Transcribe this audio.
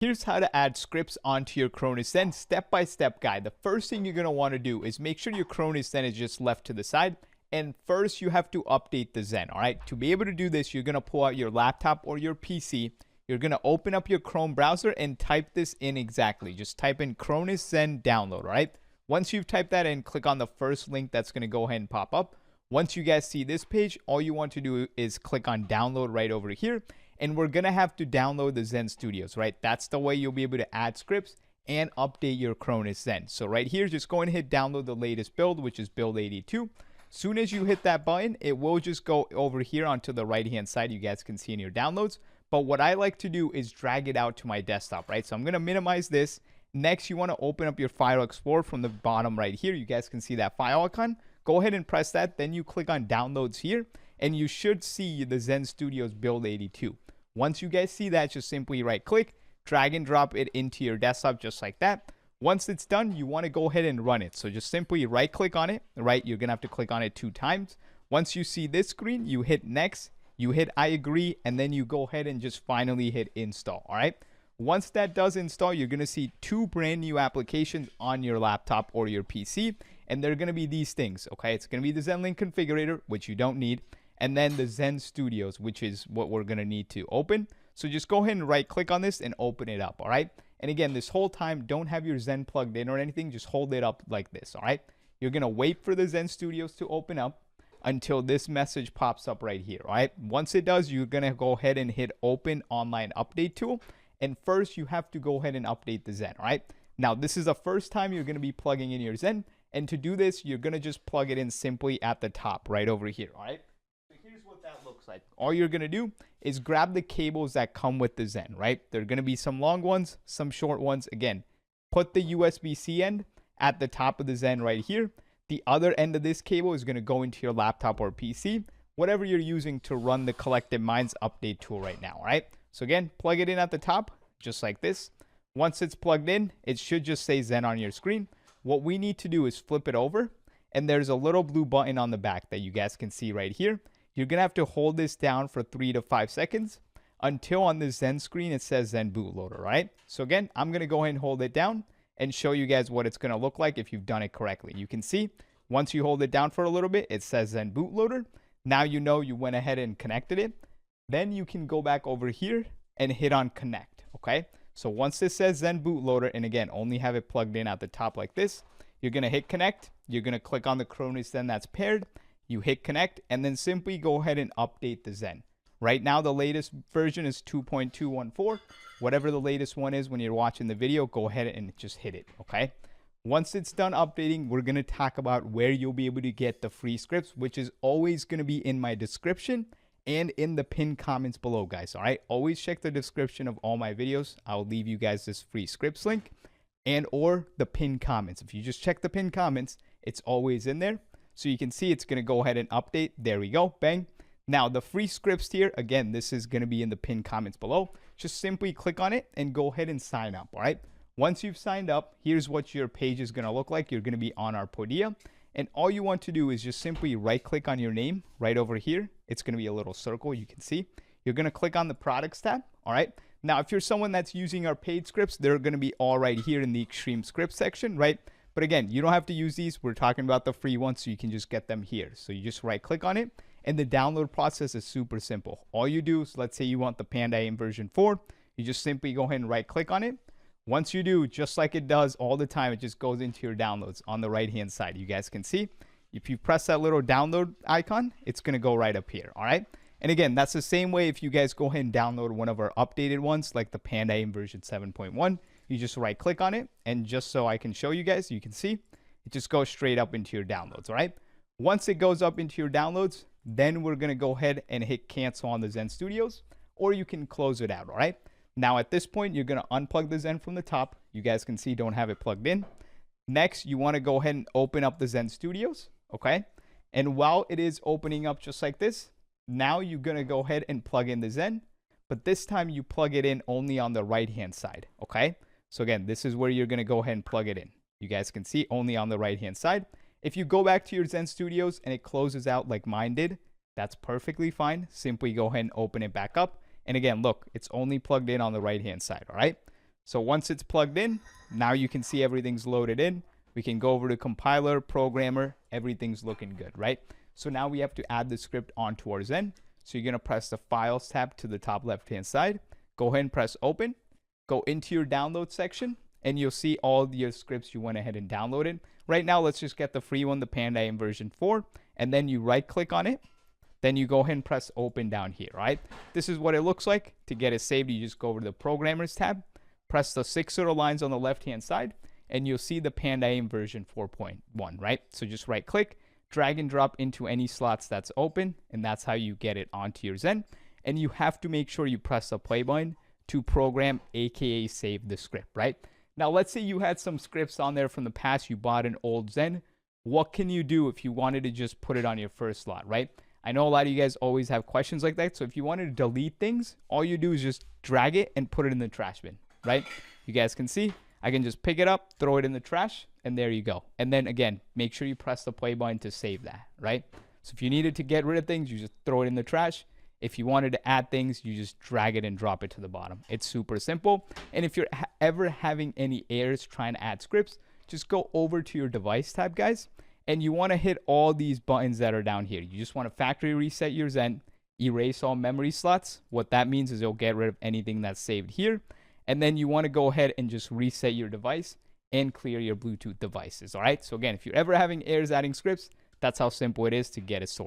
Here's how to add scripts onto your CRONUS ZEN step-by-step guide. The first thing you're going to want to do is make sure your CRONUS ZEN is just left to the side. And first, you have to update the Zen, all right? To be able to do this, you're going to pull out your laptop or your PC. You're going to open up your Chrome browser and type this in exactly. Just type in CRONUS ZEN download, all right? Once you've typed that in, click on the first link that's going to go ahead and pop up. Once you guys see this page, all you want to do is click on download right over here. And we're going to have to download the Zen Studios, right? That's the way you'll be able to add scripts and update your CRONUS ZEN. So right here, just go and hit download the latest build, which is build 82. Soon as you hit that button, it will just go over here onto the right-hand side. You guys can see in your downloads. But what I like to do is drag it out to my desktop, right? So I'm going to minimize this. Next, you want to open up your File Explorer from the bottom right here. You guys can see that file icon. Go ahead and press that. Then you click on downloads here, and you should see the Zen Studios build 82. Once you guys see that, just simply right click, drag and drop it into your desktop just like that. Once it's done, you want to go ahead and run it. So just simply right click on it, right? You're going to have to click on it 2 times. Once you see this screen, you hit next, you hit I agree, and then you go ahead and just finally hit install, all right? Once that does install, you're going to see 2 brand new applications on your laptop or your PC, and they're going to be these things, okay? It's going to be the ZenLink configurator, which you don't need, and then the Zen Studios, which is what we're going to need to open. So just go ahead and right click on this and open it up, all right? And again, this whole time, don't have your Zen plugged in or anything. Just hold it up like this, all right? You're going to wait for the Zen Studios to open up until this message pops up right here, all right? Once it does, you're going to go ahead and hit Open Online Update Tool. And first, you have to go ahead and update the Zen, all right? Now, this is the first time you're going to be plugging in your Zen. And to do this, you're going to just plug it in simply at the top right over here, all right? What that looks like. All you're going to do is grab the cables that come with the Zen, right? There are going to be some long ones, some short ones. Again, put the USB-C end at the top of the Zen right here. The other end of this cable is going to go into your laptop or PC, whatever you're using to run the Collective Minds update tool right now, all right? So again, plug it in at the top, just like this. Once it's plugged in, it should just say Zen on your screen. What we need to do is flip it over, and there's a little blue button on the back that you guys can see right here. You're going to have to hold this down for 3 to 5 seconds until on the Zen screen it says Zen Bootloader, right? So again, I'm going to go ahead and hold it down and show you guys what it's going to look like if you've done it correctly. You can see once you hold it down for a little bit, it says Zen Bootloader. Now you know you went ahead and connected it. Then you can go back over here and hit on connect, okay? So once this says Zen Bootloader, and again, only have it plugged in at the top like this, you're going to hit connect. You're going to click on the CRONUS ZEN that's paired. You hit connect, and then simply go ahead and update the Zen. Right now, the latest version is 2.214. Whatever the latest one is when you're watching the video, go ahead and just hit it, okay? Once it's done updating, we're going to talk about where you'll be able to get the free scripts, which is always going to be in my description and in the pinned comments below, guys, all right? Always check the description of all my videos. I'll leave you guys this free scripts link and or the pinned comments. If you just check the pinned comments, it's always in there. So you can see it's going to go ahead and update. There we go. Bang. Now, the free scripts here, again, this is going to be in the pinned comments below. Just simply click on it and go ahead and sign up, all right? Once you've signed up, here's what your page is going to look like. You're going to be on our Podia. And all you want to do is just simply right-click on your name right over here. It's going to be a little circle, you can see. You're going to click on the Products tab, all right? Now, if you're someone that's using our paid scripts, they're going to be all right here in the Extreme Scripts section, right? But again, you don't have to use these. We're talking about the free ones, so you can just get them here. So you just right click on it, and the download process is super simple. All you do is, let's say you want the Panda AIM version 4, you just simply go ahead and right click on it. Once you do, just like it does all the time, it just goes into your downloads on the right hand side. You guys can see, if you press that little download icon, it's going to go right up here, all right? And again, that's the same way if you guys go ahead and download one of our updated ones, like the Panda AIM version 7.1. You just right click on it, and just so I can show you guys, you can see it just goes straight up into your downloads, all right? Once it goes up into your downloads, then we're going to go ahead and hit cancel on the Zen Studios, or you can close it out, all right? Now at this point, you're going to unplug the Zen from the top. You guys can see don't have it plugged in. Next, you want to go ahead and open up the Zen Studios, okay? And while it is opening up just like this, now you're going to go ahead and plug in the Zen, but this time you plug it in only on the right-hand side, okay? So again, this is where you're going to go ahead and plug it in. You guys can see only on the right-hand side. If you go back to your Zen Studios and it closes out like mine did, that's perfectly fine. Simply go ahead and open it back up. And again, look, it's only plugged in on the right-hand side, all right? So once it's plugged in, now you can see everything's loaded in. We can go over to compiler, programmer, everything's looking good, right? So now we have to add the script onto our Zen. So you're going to press the Files tab to the top left-hand side. Go ahead and press Open. Go into your download section, and you'll see all your scripts you went ahead and downloaded. Right now, let's just get the free one, the Panda AM version 4, and then you right-click on it. Then you go ahead and press Open down here, right? This is what it looks like. To get it saved, you just go over to the Programmers tab, press the 6 little lines on the left-hand side, and you'll see the Panda AM version 4.1, right? So just right-click, drag and drop into any slots that's open, and that's how you get it onto your Zen. And you have to make sure you press the play button to program, aka save the script, right? Now, let's say you had some scripts on there from the past, you bought an old Zen. What can you do if you wanted to just put it on your first slot, right? I know a lot of you guys always have questions like that. So if you wanted to delete things, all you do is just drag it and put it in the trash bin, right? You guys can see, I can just pick it up, throw it in the trash, and there you go. And then again, make sure you press the play button to save that, right? So if you needed to get rid of things, you just throw it in the trash. If you wanted to add things, you just drag it and drop it to the bottom. It's super simple. And if you're ever having any errors trying to add scripts, just go over to your device tab, guys, and you want to hit all these buttons that are down here. You just want to factory reset your Zen, erase all memory slots. What that means is you'll get rid of anything that's saved here. And then you want to go ahead and just reset your device and clear your Bluetooth devices. All right. So again, if you're ever having errors adding scripts, that's how simple it is to get it sorted.